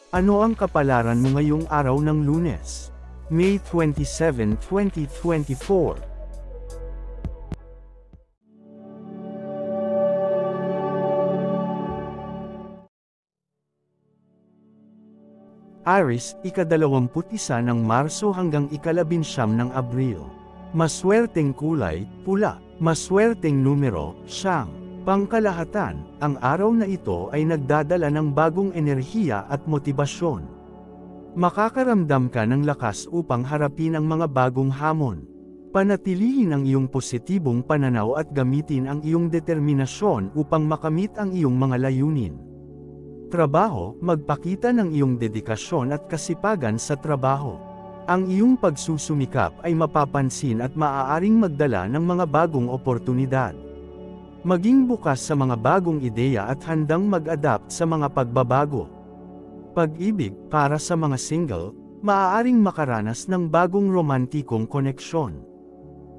Ano ang kapalaran mo ngayong araw ng Lunes, May 27, 2024? Aries, ika-21 ng Marso hanggang ika-19 ng Abril. Maswerteng kulay, pula. Maswerteng numero, 9. Pangkalahatan, ang araw na ito ay nagdadala ng bagong enerhiya at motibasyon. Makakaramdam ka ng lakas upang harapin ang mga bagong hamon. Panatilihin ang iyong positibong pananaw at gamitin ang iyong determinasyon upang makamit ang iyong mga layunin. Trabaho, magpakita ng iyong dedikasyon at kasipagan sa trabaho. Ang iyong pagsusumikap ay mapapansin at maaaring magdala ng mga bagong oportunidad. Maging bukas sa mga bagong ideya at handang mag-adapt sa mga pagbabago. Pag-ibig, para sa mga single, maaaring makaranas ng bagong romantikong koneksyon.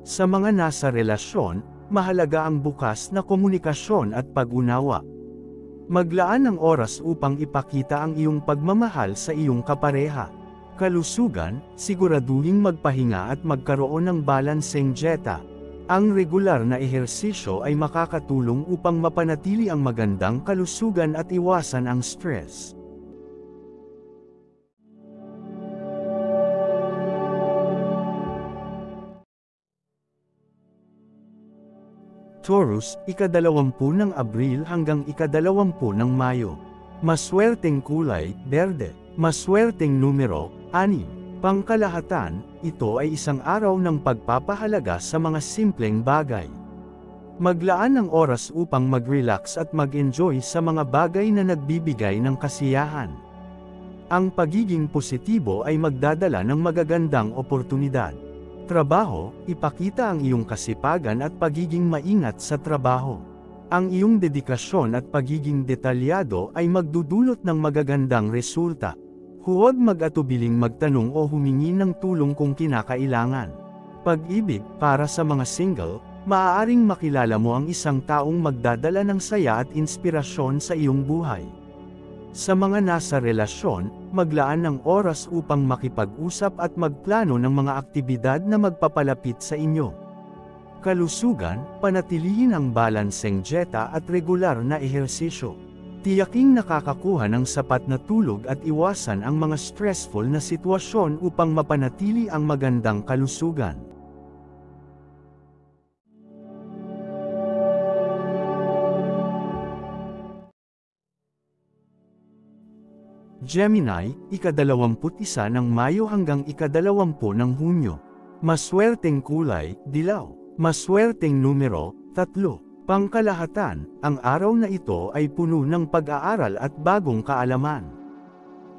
Sa mga nasa relasyon, mahalaga ang bukas na komunikasyon at pag-unawa. Maglaan ng oras upang ipakita ang iyong pagmamahal sa iyong kapareha. Kalusugan, siguraduhing magpahinga at magkaroon ng balanseng dieta. Ang regular na ehersisyo ay makakatulong upang mapanatili ang magandang kalusugan at iwasan ang stress. Taurus, ika-20 ng Abril hanggang ika-20 ng Mayo. Maswerteng kulay, berde. Maswerteng numero, 6. Pangkalahatan, ito ay isang araw ng pagpapahalaga sa mga simpleng bagay. Maglaan ng oras upang mag-relax at mag-enjoy sa mga bagay na nagbibigay ng kasiyahan. Ang pagiging positibo ay magdadala ng magagandang oportunidad. Trabaho, ipakita ang iyong kasipagan at pagiging maingat sa trabaho. Ang iyong dedikasyon at pagiging detalyado ay magdudulot ng magagandang resulta. Huwag mag-atubiling magtanong o humingi ng tulong kung kinakailangan. Pag-ibig, para sa mga single, maaaring makilala mo ang isang taong magdadala ng saya at inspirasyon sa iyong buhay. Sa mga nasa relasyon, maglaan ng oras upang makipag-usap at magplano ng mga aktibidad na magpapalapit sa inyo. Kalusugan, panatilihin ang balanseng dieta at regular na ehersisyo. Tiyaking nakakakuha ng sapat na tulog at iwasan ang mga stressful na sitwasyon upang mapanatili ang magandang kalusugan. Gemini, ika-21 ng Mayo hanggang ika-20 ng Hunyo. Maswerteng kulay, dilaw. Maswerteng numero, 3. Pangkalahatan, ang araw na ito ay puno ng pag-aaral at bagong kaalaman.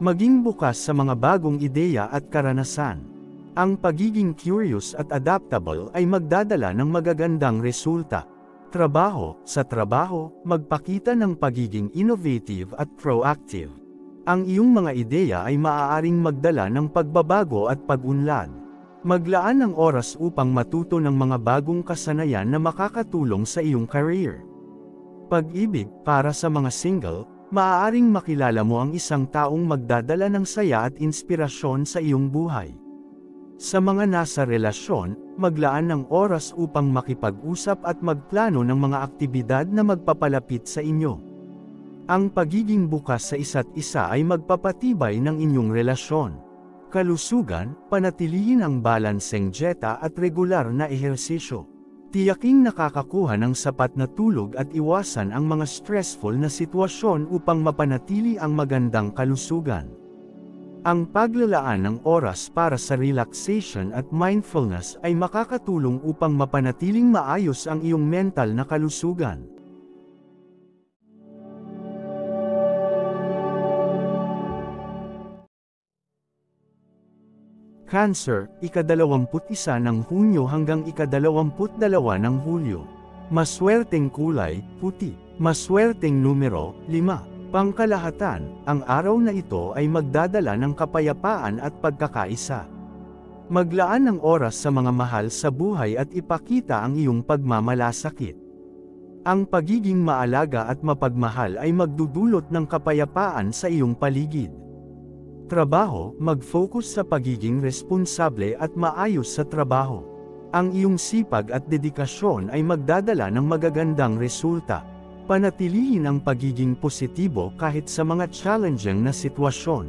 Maging bukas sa mga bagong ideya at karanasan. Ang pagiging curious at adaptable ay magdadala ng magagandang resulta. Trabaho, sa trabaho, magpakita ng pagiging innovative at proactive. Ang iyong mga ideya ay maaaring magdala ng pagbabago at pag-unlad. Maglaan ng oras upang matuto ng mga bagong kasanayan na makakatulong sa iyong career. Pag-ibig, para sa mga single, maaaring makilala mo ang isang taong magdadala ng saya at inspirasyon sa iyong buhay. Sa mga nasa relasyon, maglaan ng oras upang makipag-usap at magplano ng mga aktibidad na magpapalapit sa inyo. Ang pagiging bukas sa isa't isa ay magpapatibay ng inyong relasyon. Kalusugan, panatilihin ang balanseng dieta at regular na ehersisyo. Tiyaking nakakakuha ng sapat na tulog at iwasan ang mga stressful na sitwasyon upang mapanatili ang magandang kalusugan. Ang paglalaan ng oras para sa relaxation at mindfulness ay makakatulong upang mapanatiling maayos ang iyong mental na kalusugan. Cancer, ika-21 ng Hunyo hanggang ika-22 ng Hulyo. Maswerteng kulay, puti. Maswerteng numero, 5. Pangkalahatan, ang araw na ito ay magdadala ng kapayapaan at pagkakaisa. Maglaan ng oras sa mga mahal sa buhay at ipakita ang iyong pagmamalasakit. Ang pagiging maalaga at mapagmahal ay magdudulot ng kapayapaan sa iyong paligid. Trabaho, mag-focus sa pagiging responsable at maayos sa trabaho. Ang iyong sipag at dedikasyon ay magdadala ng magagandang resulta. Panatilihin ang pagiging positibo kahit sa mga challenging na sitwasyon.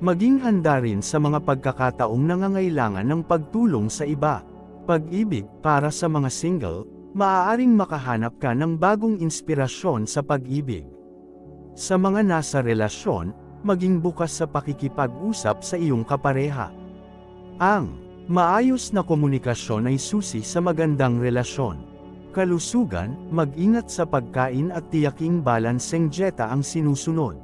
Maging handa rin sa mga pagkakataong nangangailangan ng pagtulong sa iba. Pag-ibig, para sa mga single, maaaring makahanap ka ng bagong inspirasyon sa pag-ibig. Sa mga nasa relasyon, maging bukas sa pakikipag-usap sa iyong kapareha. Ang maayos na komunikasyon ay susi sa magandang relasyon. Kalusugan, mag-ingat sa pagkain at tiyaking balanseng dieta ang sinusunod.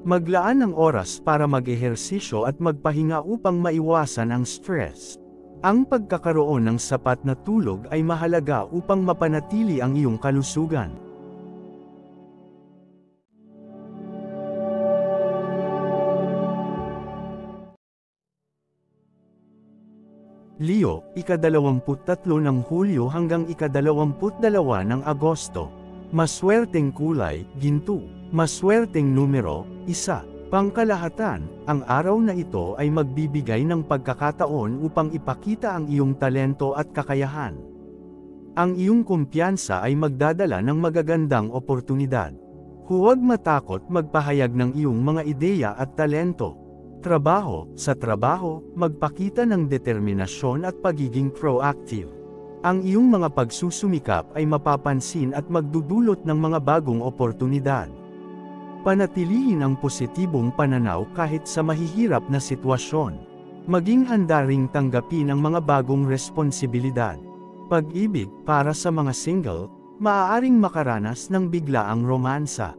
Maglaan ng oras para mag-ehersisyo at magpahinga upang maiwasan ang stress. Ang pagkakaroon ng sapat na tulog ay mahalaga upang mapanatili ang iyong kalusugan. Leo, ika-23 ng Hulyo hanggang ika-22 ng Agosto. Maswerteng kulay, ginto. Maswerteng numero, 1. Pangkalahatan, ang araw na ito ay magbibigay ng pagkakataon upang ipakita ang iyong talento at kakayahan. Ang iyong kumpiyansa ay magdadala ng magagandang oportunidad. Huwag matakot magpahayag ng iyong mga ideya at talento. Trabaho, sa trabaho, magpakita ng determinasyon at pagiging proactive. Ang iyong mga pagsusumikap ay mapapansin at magdudulot ng mga bagong oportunidad. Panatilihin ang positibong pananaw kahit sa mahihirap na sitwasyon. Maging handa ring tanggapin ang mga bagong responsibilidad. Pag-ibig, para sa mga single, maaaring makaranas ng biglaang romansa.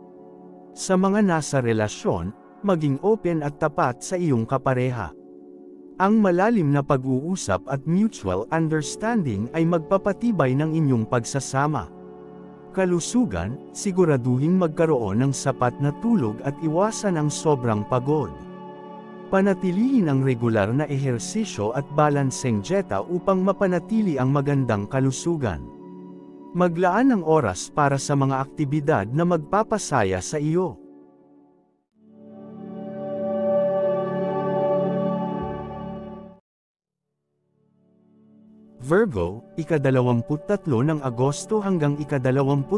Sa mga nasa relasyon, maging open at tapat sa iyong kapareha. Ang malalim na pag-uusap at mutual understanding ay magpapatibay ng inyong pagsasama. Kalusugan, siguraduhing magkaroon ng sapat na tulog at iwasan ang sobrang pagod. Panatilihin ang regular na ehersisyo at balanseng dieta upang mapanatili ang magandang kalusugan. Maglaan ng oras para sa mga aktibidad na magpapasaya sa iyo. Virgo, ika-23 ng Agosto hanggang ika-22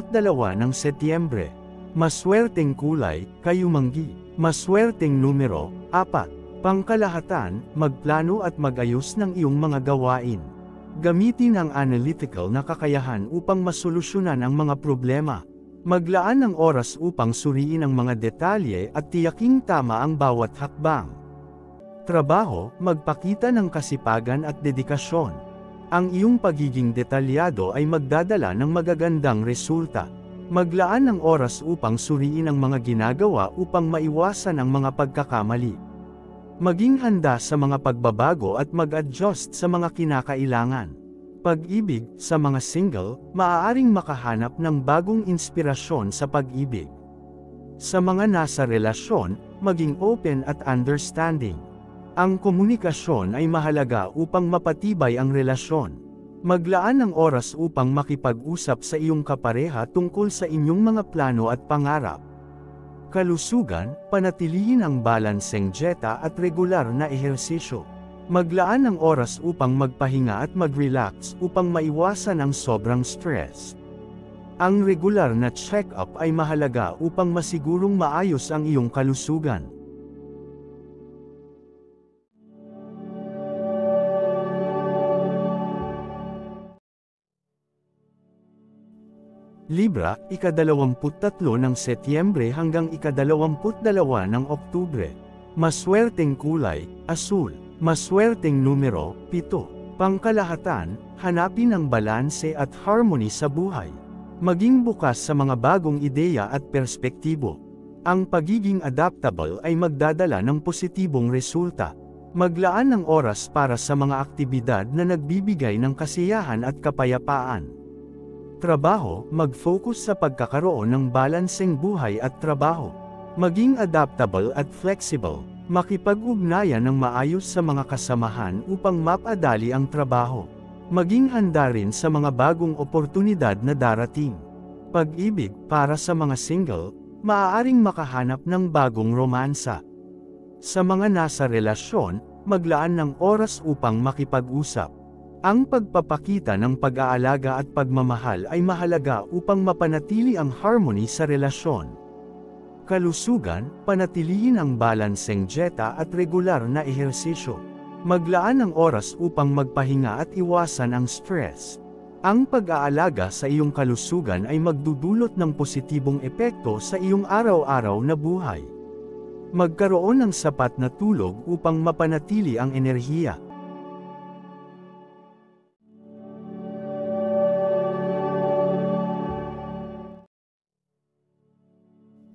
ng Setyembre. Maswerteng kulay, kayumanggi. Maswerteng numero, 4. Pangkalahatan, magplano at mag-ayos ng iyong mga gawain. Gamitin ang analytical na kakayahan upang masolusyonan ang mga problema. Maglaan ng oras upang suriin ang mga detalye at tiyaking tama ang bawat hakbang. Trabaho, magpakita ng kasipagan at dedikasyon. Ang iyong pagiging detalyado ay magdadala ng magagandang resulta. Maglaan ng oras upang suriin ang mga ginagawa upang maiwasan ang mga pagkakamali. Maging handa sa mga pagbabago at mag-adjust sa mga kinakailangan. Pag-ibig, sa mga single, maaaring makahanap ng bagong inspirasyon sa pag-ibig. Sa mga nasa relasyon, maging open at understanding. Ang komunikasyon ay mahalaga upang mapatibay ang relasyon. Maglaan ng oras upang makipag-usap sa iyong kapareha tungkol sa inyong mga plano at pangarap. Kalusugan, panatilihin ang balanseng dieta at regular na ehersisyo. Maglaan ng oras upang magpahinga at mag-relax upang maiwasan ang sobrang stress. Ang regular na check-up ay mahalaga upang masigurong maayos ang iyong kalusugan. Libra, ika-23 ng Setyembre hanggang ika-22 ng Oktubre. Maswerteng kulay, asul. Maswerteng numero, 7. Pangkalahatan, hanapin ang balanse at harmony sa buhay. Maging bukas sa mga bagong ideya at perspektibo. Ang pagiging adaptable ay magdadala ng positibong resulta. Maglaan ng oras para sa mga aktibidad na nagbibigay ng kasiyahan at kapayapaan. Trabaho, mag-focus sa pagkakaroon ng balanseng buhay at trabaho. Maging adaptable at flexible, makipag-ugnayan ng maayos sa mga kasamahan upang mapadali ang trabaho. Maging handa rin sa mga bagong oportunidad na darating. Pag-ibig, para sa mga single, maaaring makahanap ng bagong romansa. Sa mga nasa relasyon, maglaan ng oras upang makipag-usap. Ang pagpapakita ng pag-aalaga at pagmamahal ay mahalaga upang mapanatili ang harmony sa relasyon. Kalusugan, panatilihin ang balanseng dieta at regular na ehersisyo. Maglaan ng oras upang magpahinga at iwasan ang stress. Ang pag-aalaga sa iyong kalusugan ay magdudulot ng positibong epekto sa iyong araw-araw na buhay. Magkaroon ng sapat na tulog upang mapanatili ang enerhiya.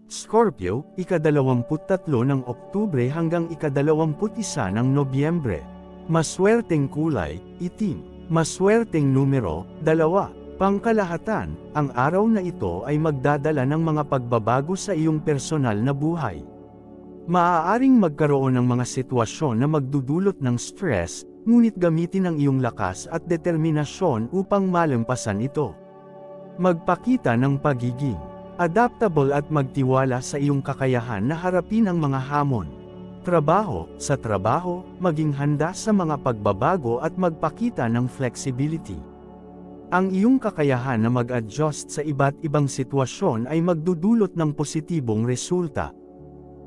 Scorpio, ika-23 ng Oktubre hanggang ika-21 ng Nobyembre. Maswerteng kulay, itim. Maswerteng numero, 2. Pangkalahatan, ang araw na ito ay magdadala ng mga pagbabago sa iyong personal na buhay. Maaaring magkaroon ng mga sitwasyon na magdudulot ng stress, ngunit gamitin ang iyong lakas at determinasyon upang malampasan ito. Magpakita ng pagiging adaptable at magtiwala sa iyong kakayahan na harapin ang mga hamon. Sa trabaho, maging handa sa mga pagbabago at magpakita ng flexibility. Ang iyong kakayahan na mag-adjust sa iba't ibang sitwasyon ay magdudulot ng positibong resulta.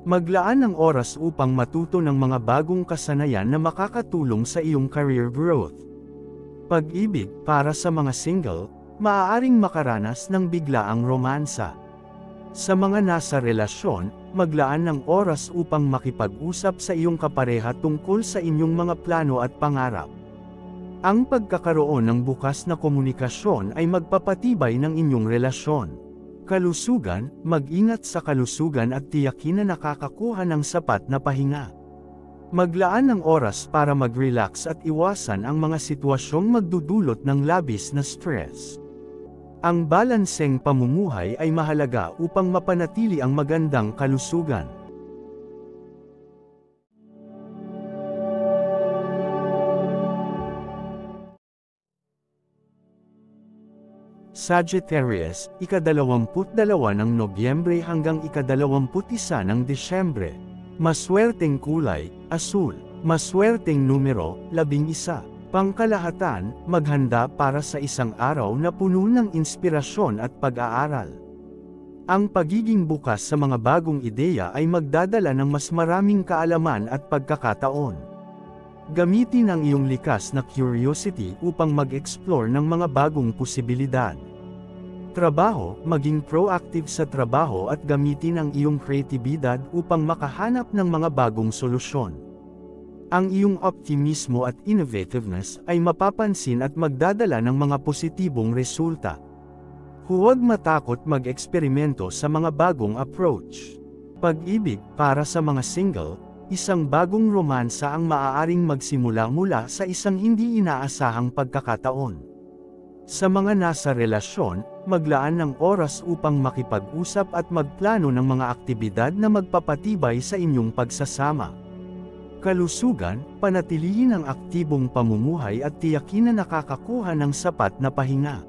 Maglaan ng oras upang matuto ng mga bagong kasanayan na makakatulong sa iyong career growth. Pag-ibig, para sa mga single, maaaring makaranas ng biglaang romansa. Sa mga nasa relasyon, maglaan ng oras upang makipag-usap sa iyong kapareha tungkol sa inyong mga plano at pangarap. Ang pagkakaroon ng bukas na komunikasyon ay magpapatibay ng inyong relasyon. Kalusugan, mag-ingat sa kalusugan at tiyakin na nakakakuha ng sapat na pahinga. Maglaan ng oras para mag-relax at iwasan ang mga sitwasyong magdudulot ng labis na stress. Ang balanseng pamumuhay ay mahalaga upang mapanatili ang magandang kalusugan. Sagittarius, ika-22 ng Nobyembre hanggang ika-21 ng Disyembre. Maswerteng kulay, asul. Maswerteng numero, 11. Pangkalahatan, maghanda para sa isang araw na puno ng inspirasyon at pag-aaral. Ang pagiging bukas sa mga bagong ideya ay magdadala ng mas maraming kaalaman at pagkakataon. Gamitin ang iyong likas na curiosity upang mag-explore ng mga bagong posibilidad. Trabaho, maging proactive sa trabaho at gamitin ang iyong kreatibidad upang makahanap ng mga bagong solusyon. Ang iyong optimismo at innovativeness ay mapapansin at magdadala ng mga positibong resulta. Huwag matakot mag-eksperimento sa mga bagong approach. Pag-ibig, para sa mga single, isang bagong romansa ang maaaring magsimula mula sa isang hindi inaasahang pagkakataon. Sa mga nasa relasyon, maglaan ng oras upang makipag-usap at magplano ng mga aktibidad na magpapatibay sa inyong pagsasama. Kalusugan, panatilihin ang aktibong pamumuhay at tiyakin na nakakakuha ng sapat na pahinga.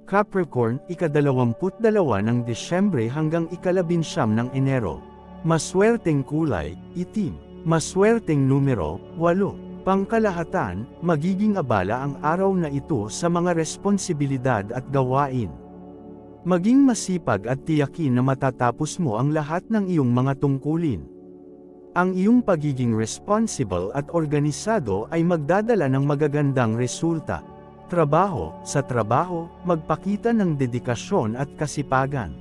Capricorn, ika-22 ng Disyembre hanggang ika-19 ng Enero. Maswerteng kulay, itim. Maswerteng numero, 8. Pangkalahatan, magiging abala ang araw na ito sa mga responsibilidad at gawain. Maging masipag at tiyakin na matatapos mo ang lahat ng iyong mga tungkulin. Ang iyong pagiging responsible at organisado ay magdadala ng magagandang resulta. Sa trabaho, magpakita ng dedikasyon at kasipagan.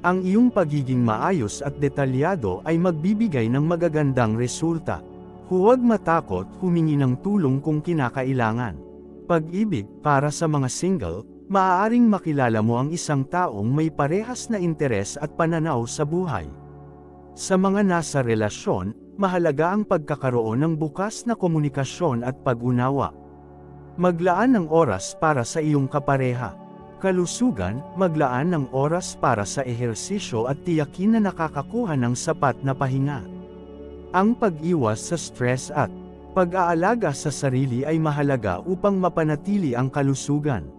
Ang iyong pagiging maayos at detalyado ay magbibigay ng magagandang resulta. Huwag matakot humingi ng tulong kung kinakailangan. Pag-ibig, para sa mga single, maaaring makilala mo ang isang taong may parehas na interes at pananaw sa buhay. Sa mga nasa relasyon, mahalaga ang pagkakaroon ng bukas na komunikasyon at pag-unawa. Maglaan ng oras para sa iyong kapareha. Kalusugan, maglaan ng oras para sa ehersisyo at tiyakin na nakakakuha ng sapat na pahinga. Ang pag-iwas sa stress at pag-aalaga sa sarili ay mahalaga upang mapanatili ang kalusugan.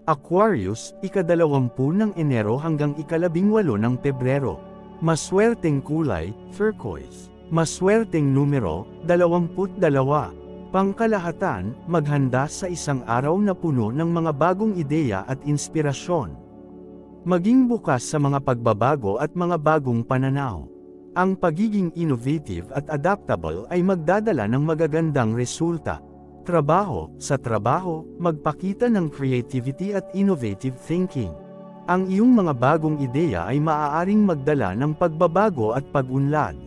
Aquarius, ika-20 ng Enero hanggang ika-18 ng Pebrero. Maswerteng kulay, turquoise. Maswerteng numero, 22. Pangkalahatan, maghanda sa isang araw na puno ng mga bagong ideya at inspirasyon. Maging bukas sa mga pagbabago at mga bagong pananaw. Ang pagiging innovative at adaptable ay magdadala ng magagandang resulta. Sa trabaho, magpakita ng creativity at innovative thinking. Ang iyong mga bagong ideya ay maaaring magdala ng pagbabago at pag-unlad.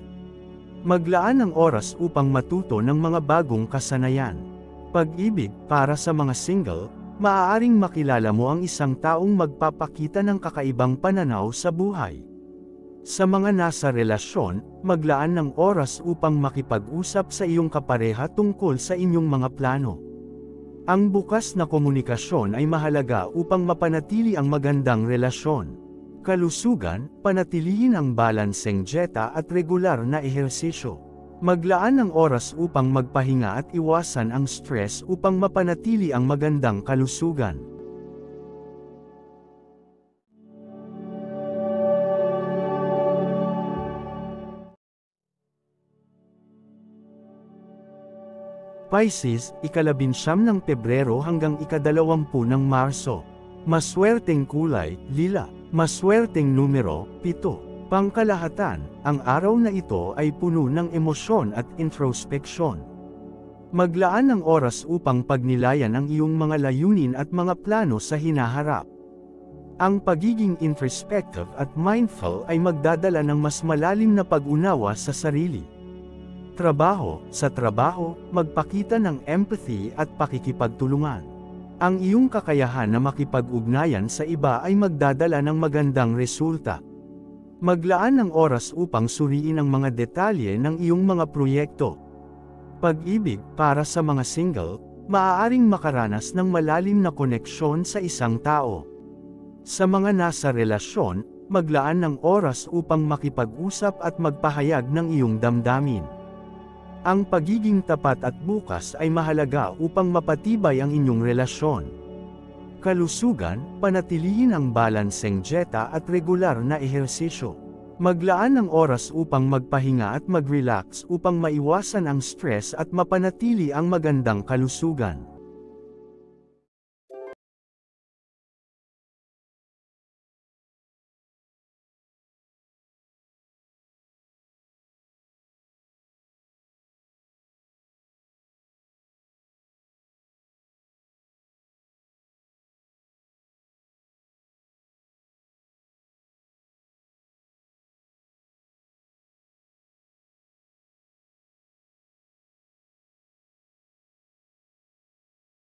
Maglaan ng oras upang matuto ng mga bagong kasanayan. Pag-ibig, para sa mga single, maaaring makilala mo ang isang taong magpapakita ng kakaibang pananaw sa buhay. Sa mga nasa relasyon, maglaan ng oras upang makipag-usap sa iyong kapareha tungkol sa inyong mga plano. Ang bukas na komunikasyon ay mahalaga upang mapanatili ang magandang relasyon. Kalusugan, panatilihin ang balanseng dieta at regular na ehersisyo. Maglaan ng oras upang magpahinga at iwasan ang stress upang mapanatili ang magandang kalusugan. Pisces, ika-19 ng Pebrero hanggang ika-20 ng Marso. Maswerteng kulay, lila. Maswerteng numero, 7. Pangkalahatan, ang araw na ito ay puno ng emosyon at introspeksyon. Maglaan ng oras upang pagnilayan ang iyong mga layunin at mga plano sa hinaharap. Ang pagiging introspective at mindful ay magdadala ng mas malalim na pag-unawa sa sarili. Sa trabaho, magpakita ng empathy at pakikipagtulungan. Ang iyong kakayahan na makipag-ugnayan sa iba ay magdadala ng magandang resulta. Maglaan ng oras upang suriin ang mga detalye ng iyong mga proyekto. Pag-ibig, para sa mga single, maaaring makaranas ng malalim na koneksyon sa isang tao. Sa mga nasa relasyon, maglaan ng oras upang makipag-usap at magpahayag ng iyong damdamin. Ang pagiging tapat at bukas ay mahalaga upang mapatibay ang inyong relasyon. Kalusugan, panatilihin ang balanseng dieta at regular na ehersisyo. Maglaan ng oras upang magpahinga at mag-relax upang maiwasan ang stress at mapanatili ang magandang kalusugan.